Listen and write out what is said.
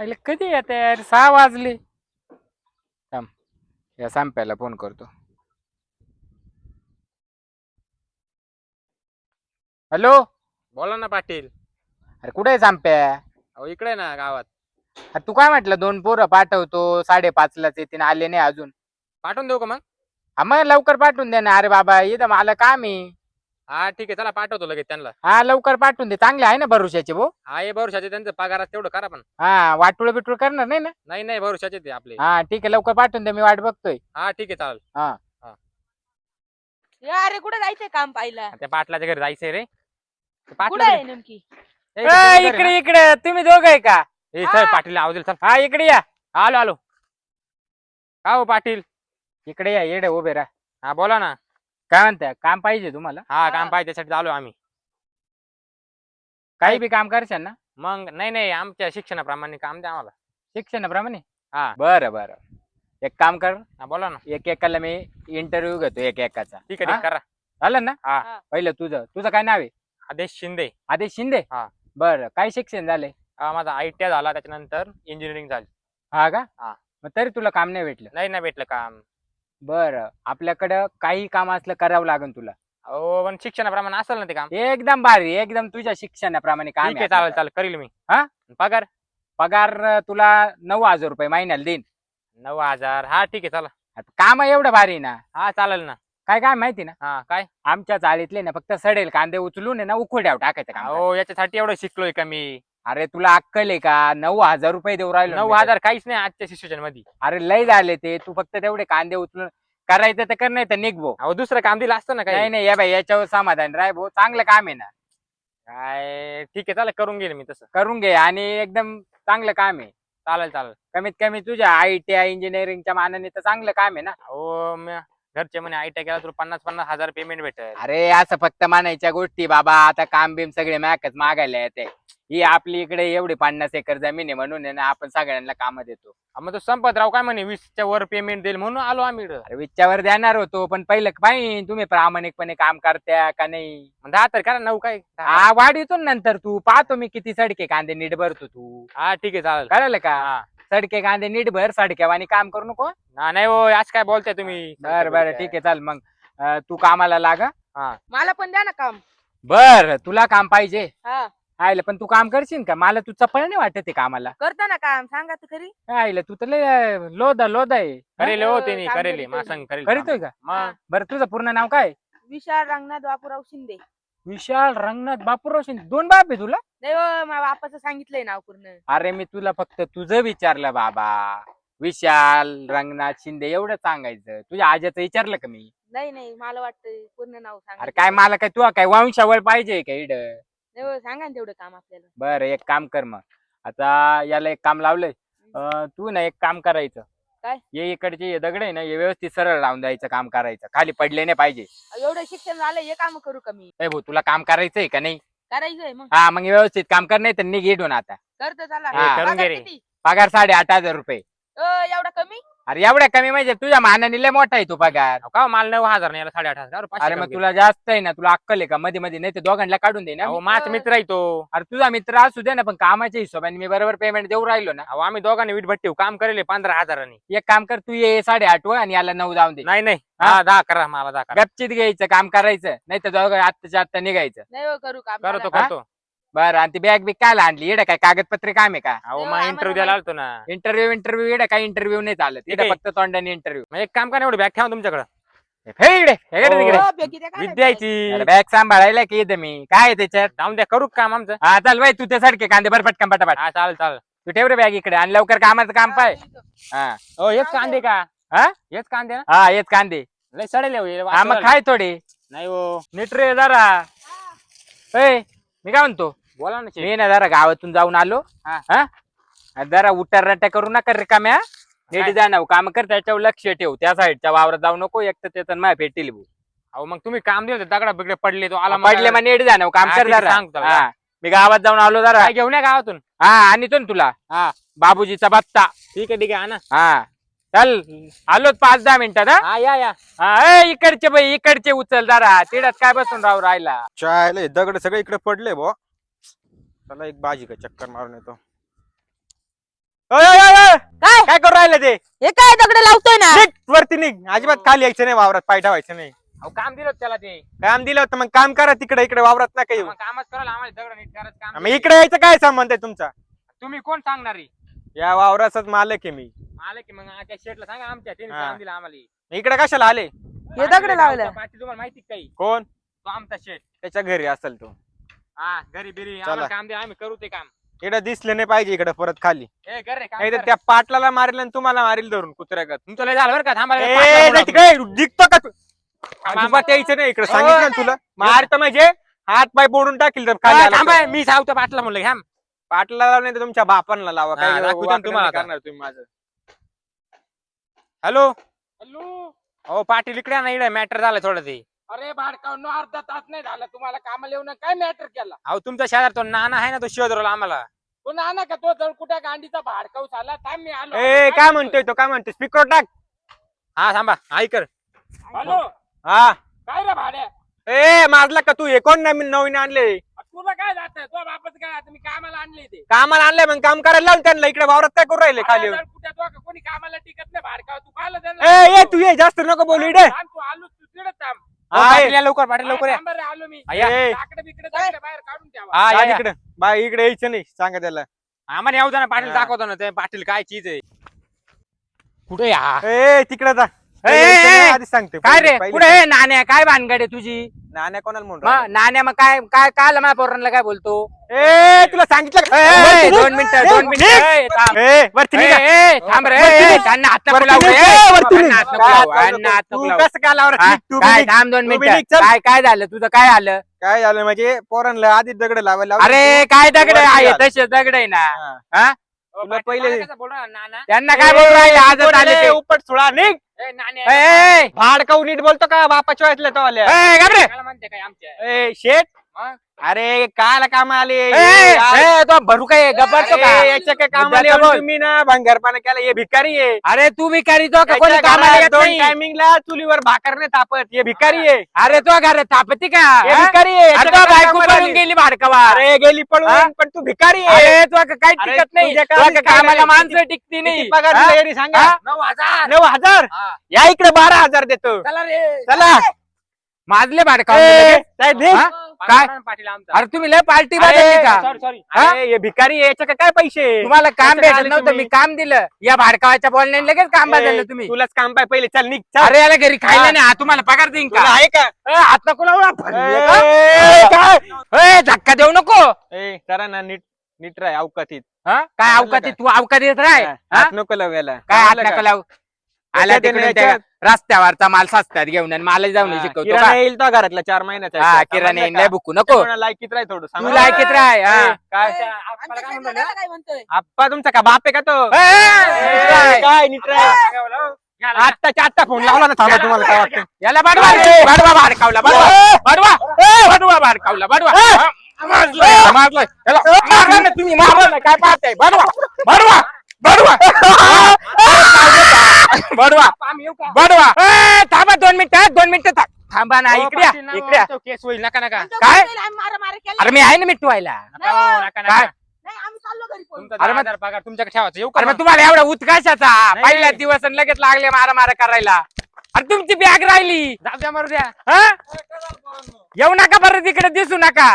अरे कधी येते यार 6 वाजले. थांब या संप्याला फोन करतो. हॅलो. बोला ना पाटील. अरे कुठे आहे संप्या? अहो इकडे ना गावात. अरे तू काय म्हटलं 2 पोरं पाठवतो 5:30लाच येते आले नाही अजून. पाठवून देऊ का मग? हा मग लवकर पाठवून दे ना. अरे बाबा इथं मला काम आहे. हा ठीक आहे, चला पाठवतो लगेच त्यांना. हा लवकर पाठवून दे. चांगले आहे ना भरुशाचे भाऊ? हा हे भरुशाचे, त्यांचं पगारात तेवढं करा पण. हा वाटुळ बिटुळ करणार नाही ना? नाही नाही, भरुशाचे ते आपले. हा ठीक आहे लवकर पाठवून दे, मी वाट बघतोय. हा ठीक आहे चालेल. हा या अरे कुठे जायचंय काम पाहिला? त्या पाटलाच्या घरी जायचंय रे. ते कुठे पाटलाच्या आहे नेमकी? ए, इकडे घरी इकडे ना. इकडे तुम्ही दोघं आहे का? ए चल पाटील आवाज दिला, चल. हा इकडे या. आलो आलो. का हो पाटील? इकडे या येडे उभे राहा. हा बोला ना. काय म्हणताय काम पाहिजे तुम्हाला? हा काम पाहिजे त्यासाठी आलो आम्ही. काही बी काम करशाल ना? मग नाही नाही, आमच्या शिक्षणाप्रमाणे काम द्या आम्हाला. शिक्षणाप्रमाणे? हा बरं बरं. एक काम कर, हा बोला ना. एक एकाला मी इंटरव्ह्यू घेतो एक एकाचा. ठीक आहे ठीक करा. झालं ना? हा पहिलं तुझं काय नाव आहे? आदेश शिंदे. आदेश शिंदे? हा. बरं काय शिक्षण झालंय? माझा ITI झाला, त्याच्यानंतर इंजिनिअरिंग झाली. हा का? हा. मग तरी तुला काम नाही भेटलं? नाही ना भेटलं काम. बरं आपल्याकडं काही काम असलं करावं लागेल तुला. हो पण शिक्षणाप्रमाणे असेल ना ते काम. एकदम भारी एकदम तुझ्या शिक्षणाप्रमाणे काम ठीक आहे आहे चालेल आपल्याकडं. चालेल, करील मी. हा? पगार? पगार तुला 9,000 रुपये महिन्याला देईन. 9,000? हा ठीक आहे चला. आता काम एवढं भारी आहे ना. हा चालेल ना. काय माहिती ना? हा काय? आमच्या चाळीतले ना फक्त सडेल कांदे उचलून आहे ना उखड्यावर टाकायचं काम. हो याच्यासाठी एवढं शिकलोय का मी? अरे तुला अक्कल आहे का? 9,000 रुपये देऊ राहिलो ना मी तर. 9,000 काहीच नाही आजच्या सिच्युएशन मध्ये. अरे लय झाले ते. तू फक्त तेवढे कांदे उचलून करायचं तर कर, नाही तर निघ भाऊ. अहो दुसरं काम दिलं असतं ना नाही काही. नाही या बाई याच्यावर समाधान राय भाऊ, चांगलं काम आहे ना. काय ठीक आहे चालेल, करून घेईल मी तसं. करून घे आणि एकदम चांगलं काम आहे. चालेल चालेल. कमीत कमी तुझ्या ITI इंजिनिअरिंगच्या मानाने तर चांगलं काम आहे ना. अहो घरचे म्हणे ITI केला तर 50-50 हजार पेमेंट भेटेल. अरे असं फक्त मानायच्या गोष्टी बाबा, आता काम बिम सगळे मॅकच मागायला येते. ही आपली इकडे एवढी 50 एकर जमीन आहे म्हणून आहे ना आपण सगळ्यांना काम देतो. मग तो संपतराव काय म्हणे 20च्या वर पेमेंट देईल म्हणून आलो आम्ही इकडं. अरे विचावर देणार होतो पण पहिलं पाहिजे तुम्ही प्रामाणिकपणे काम करत्या का नाही. मग 10 तर करा, 9 काय? हा वाढीतो नंतर तू पाहतो मी किती सडके कांदे नीट भरतो तू. हा ठीक आहे चालेल. कळलं का? हा सडके कांदे नीट भर, सडक्यावानी काम करू नको. नाही हो आज काय बोलताय तुम्ही? बरं ठीक आहे चाल मग तू कामाला लागा. हा मला पण द्या ना काम. बर तुला काम पाहिजे हा आयला पण तू काम करशील का? मला तू चपळ नाही वाटत आहे कामाला. करता ना काम, सांगा तर खरी. आयला तू तर लय लोदा आहे. करेल हो ते काम करेल करीत मा होती. सांग करेल. करीतोय का? मग बरं तुझं पूर्ण नाव काय? विशाल रंगनाथ बापूराव शिंदे. विशाल रंगनाथ बापूराव शिंदे. 2 बाप आहे तुला? नाही हो, माझ्या बापाचं सांगितलंय नाव पूर्ण. अरे मी तुला फक्त तुझं विचारलं बाबा. विशाल रंगनाथ शिंदे एवढं सांगायचं. तुझ्या आज्याचं विचारलं का मी? नाही मला वाटतं पूर्ण नाव सांगा. अरे काय मला काय तू काय वंशावळ पाहिजे का इड? नाही हो, सांगा ना तेवढं काम आपल्याला. बरं एक काम कर मग. आता याला एक काम लावलंय. तू ना एक काम करायचं. काय? ये इकडचे हे दगड आहे ना हे व्यवस्थित सरळ लावून द्यायचं काम करायचं. खाली पडले नाही पाहिजे. एवढं शिक्षण झालं, हे काम करू का मी? ए भाऊ तुला काम करायचंय का नाही? करायचंय मग. हा मग व्यवस्थित काम कर, नाही तर निघ इडून आता. करतो चला. हा, करून घे पगार रे. किती? पगार 8,500 रुपये. एवढा कमी? अरे एवढ्या कमी म्हणजे तुझ्या मानाने लय मोठा आहे तू पगार. का मला 9,000 नाही याला 8,500. अरे मग तुला जास्त आहे ना, तुला अक्कल आहे का? मध्ये मध्ये नाही तर दोघांना काढून दे ना. अहो माझा मित्र आहे तो. अरे तुझा मित्र असू दे ना, पण कामाच्या हिशोबाने मी बरोबर पेमेंट देऊ राहिलो ना. अहो आम्ही दोघांनी वीट भट्टी काम करेल 15,000. एक काम कर, तू ये 8.5 आणि याला 9 जाऊन दे. नाही नाही, हा? हा 10 करा, मला 10 करा. गपचित घ्यायचं काम करायचं, नाही तर दोघं आत्ताच्या आत्ता निघायचं. नाही हो, करू काम. करतो चला. करतो. बरं आणि ती बॅग बिग काय आणली? इडं काय कागदपत्रे काम आहे का? अहो नाही, मग आम्हाला इंटरव्ह्यू द्यायला आलतो ना. इंटरव्ह्यू इडं काय इंटरव्ह्यू नाही चालत. ठीक इडं आहे. फक्त तोंडाने इंटरव्ह्यू. मग एक काम करा, एवढी बॅग ठेवा तुमच्याकडे. इकडे तिकडे. हो, पैकी त्या काढायच्या. विद्याची बॅग सांभाळायला की इथं मी काय आहे त्याच्यात? जाऊन द्या, करू काम आमचं. हा चल बाई तू ते सडके कांदे भर पटकन पटापट. हा चालेल चालेल. तू ठेव रे बॅग इकडे आणि लवकर कामाचं काम पाय. हा हो हेच कांदे का? हा? हेच कांदे ना? हा येत कांदे. लय सडेल हो हे, हा मग खाय थोडे. नाही हो. नीट रे जरा. ए मी काय म्हणतो, बोला ना शेठ. मी ना जरा गावातून जाऊन आलो. हा. हा जरा उठार रट्ट्या करू नका रिकाम्या. नीट काय? जा ना काम कर, त्याच्यावर लक्ष ठेव. त्या साईडच्या वावरात जाऊ नको, एक तर त्याचं माय भेटेल भाऊ. अहो मग तुम्ही काम दिलं दगडा बिगडे पडले, तो आला पडले मग नीट जा ना काम हा, कर ठीक आहे, जरा. सांगतो त्याला. हा मी गावात जाऊन आलो जरा. काय घेऊन या गावातून. हा आणतो ना तुला. हा बाबूजीचा बत्ता. ठीक आहे आणा. हा चल आलोच 5-10 मिनिटात. हा हा या हा ए, इकडचे बाई इकडचे उचल जरा. तिडच काय बसून राहू राहिला. चायले दगड सगळे इकडे पडले बो. चला एक बाजी का चक्कर मारून येतो. ओय, ओय, ओय, ओय. काय काय करू राहिले ते हे काय दगड लावतोय ना निघ, वरती निघ. अजिबात खाली यायचं नाही, वावरात पाय ठेवायचं नाही. अहो, काम दिलं होतं त्याला ते काम दिलं होतं मग काम करा तिकडे, इकडे वावरात नका येऊ. मग कामच करायला आम्हाला दगड नीट करायचं काम मग इकडे यायचं काय संबंध आहे तुमचा? तुम्ही कोण सांगणार आहे? या वावराचाच मालक आहे मी. आलं की मग त्या शेटला सांगा आमच्या त्याने हा. काम दिलं आम्हाला. इकडे कशाला आले? हे दगड लावलं पाटील तुम्हाला माहिती का काही? कोण? तो आमचा शेट. त्याच्या घरी असेल तो. हा घरी बिरी चला. आम्हाला काम दे, आम्ही करू ते काम. इकडे दिसले नाही पाहिजे इकडे परत खाली. ए कर रे काम नाही तर कर. त्या पाटलाला मारेल आणि तुम्हाला मारेल धरून कुत्र्यागत. तुमचं लय झालं बरं का थांबा रे, ए, पाटला नाही बोलवा तिकडे दिखतो का तू? आम्हा- अजिबात यायचं नाही इकडे, सांगितलं ना तुला. मारत म्हणजे हात पाय बोडून टाकील जर खाली तुम्ही. आला थांबा तर. मी सावतो पाटला म्हणलं घ्या. पाटलाला नाही तर तुमच्या बापांना लावा. हा, काय दाखवतो ना तुम्हाला आता. करणार तुम्ही माझं? Hello hello. हो पाटील इकडे ना, इकडे मॅटर झालं थोडं ते. अरे भाडकावनो अर्धा तास नाही झाला तुम्हाला कामाला येऊन काय मॅटर केला? अहो तुमचा शेजार तो नाना आहे ना, तो शोधरला आम्हाला. तो नाना का तो जण कुठ्या गांडीचा भाडकाऊ झाला थांब मी आलो. ए काय म्हणतोय तो? काय म्हणतोय? स्पीकर टाक. हा थांबा ऐक कर. हॅलो. हा. काय रे भाड्या? ए मारला का तू? हे कोण नवीन आणले? तुला काय जात तो बापच काय आता मी कामाला आणले ते. कामाला आणले मग काम करायला लावून त्यांना. इकडे वावरात काय करू राहिले खाली येऊन? कुठे तो कोणी कामाला टिकत नाही भाडकाव तू खायला त्यांना. ए तू ये, जास्त नको बोलू इकडे. थांब, तू आलो तू तिकडे थांब. हो, हा, पाटील या लवकर, पाटील लवकर या. थांब रे, आलो मी. हा, या. ए, लाकडं बिकडं सगळं बाहेर काढून ठेवा. हा, या, जा या. इकडे. बाय इकडे यायचं नाही, सांगा त्याला. आम्हाला येऊ द्या ना, पाटील हा. दाखवतो ना ते पाटील काय चीज आहे. कुठे या ए तिकडे जा. ए, यायचं नाही, ए, आधीच सांगते. काय रे पहिले कुठे हे नाण्या काय भानगड आहे तुझी? नाण्या कोणाला म्हणून मग नाण्या मग काय काय काल माझ्या पोरांना काय बोलतो? ए तुला सांगितलं का? वरती निघ. 2 मिनिटं 2 मिनिटं. ए, थांब. ए वरती निघ. थांब रे. वरती निघ. त्यांना हात नको वरती लावू निघ. रे. ए, वरती निघ. त्यांना हात नको लावू, त्यांना हात नको तू लावू. कसं काय लावणार? हा, निघ, तू बी काय निघ. थांब 2 तू बी मिनिटं. निघ, चल. काय काय झालं तुझं? काय आलं? काय झालं म्हणजे पोरांना आधी दगड लावायला लावले. अरे काय दगड वरती आहे? घाल. तसे दगड आहे ना. हा. हा? तुला पहिले नाना त्यांना काय बोलू राहिले? आजच आले ते. उपट सोळा निघ. ए, नाण्या. ए, ए, भाडकाऊ नीट बोलतो का? बापाच्या वाटलं तो आल्या. ए, घाबरे. काय म्हणते काय आमच्या ए शेठ. मग? अरे काला काम आले? ए, ए, तो भरू काय गब्बरतो का? अरे, याच्या काय कामाला मुद्द्याचं येऊन बोल. तुम्ही ना भंगारपणा केला? हे भिकारी आहे. अरे तू भिकारी तो का कोणी याच्या कामाला घरात येत दोन नाही? टायमिंगला चुलीवर भाकर नाही तापत. हे भिकारी आहे. अरे तो घरात तापती का? हे हा? भिकारी आहे. अरे याच्या तो घरात बायको कामाला पळून आली. गेली भाडकावा. अरे गेली हा? पळून, पण तू भिकारी आहे. अरे तो काही अरे, टिकत नाही. तुझ्या तो कामाला काय कामाला नाही. माणसं टिकती नाही. किती पगार हा? दिला यांनी सांगा? हा? 9,000. 9,000. हा. या इकडे 12,000 देतो. चला रे. चला. माजले भाडकाव ए, साहेब, निघ. हा? काय? पाटील आमचा. अरे तुम्ही लय पार्टी अरे, बदलली का? Sorry sorry. हा? अरे, हे भिकारी आहे. याच्या काय पैसे? तुम्हाला काम त्याचं भेटत आले नव्हतं, तुम्ही. मी काम दिलं. या भाडकावाच्या बोलण्याने लगेच काम बदललं ए, तुम्ही. तुलाच काम पाय पहिले. चल निघ. चल. अरे याला घरी खायला हा. नाही, हा तुम्हाला पगार देईन तुला का? आहे का? ए, हात नको लावू, फरली आहे का? ए, काय? ए, धक्का देऊ नको. ए, जरा ना नीट नीट राह अवकातीत. हा? काय चाललं अवकाती? का? तू अवकाती येत राय हा? हात नको लावायला. काय हात चाललं नका का? लावू? आला याच्यात तिकडून आणि त्या याच्यात. रस्त्यावरचा माल सस्त्यात घेऊन आणि मला जाऊन हा, शिकवतो किराणा का? येईल तो घरातला 4 महिन्याचा. हा समजलं किराणा का? येईन, लय बुकू नको. कोणाला लायकीत राह थोडं. तू समजलं? लायकीत राय हा. ए, काय? आपल्याला काय म्हणतो ना? काय म्हणतोय आप्पा तुमचा का बाप आहे का तो? ए, ए, ए, काय? काय नीट राह. आत्ताच्या आत्ता फोन लावला ना. थांबा, तुम्हाला काय वाटतं? याला बडवा ए, बडवा भाडकावला बडवा ए, बडवा बडवा भाडकावला बडवा हा, मारलंय, मारलंय. याला मारलं ना तुम्ही, मारलं ना. काय पाहताय? बडवा बडवा बडवा बडवा आम्ही येऊ का? बडवा ए, थांबा 2 मिनिटं 2 मिनिटं थांबा ना. हो, इकडे या, पाटील, इकडे या. तो केस होईल नका नका. काय? आम्ही मारामारी केली. अरे मी आहे ना मिटवायला. नका हो, नका काय? नका. नाही आम्ही चाललो घरी पळून. तुमचा अरे मग- 10,000 पगार तुमच्याकडे ठेवायचं. येऊ का अरे मग मग? तुम्हाला एवढा उत्काशाचा नाही, पहिला नाही. दिवस आणि लगेच लागले मारा करायला. अरे तुमची बॅग राहिली. जाऊ द्या मारू द्या. हा? येऊ नका बरं तिकडे दिसू नका.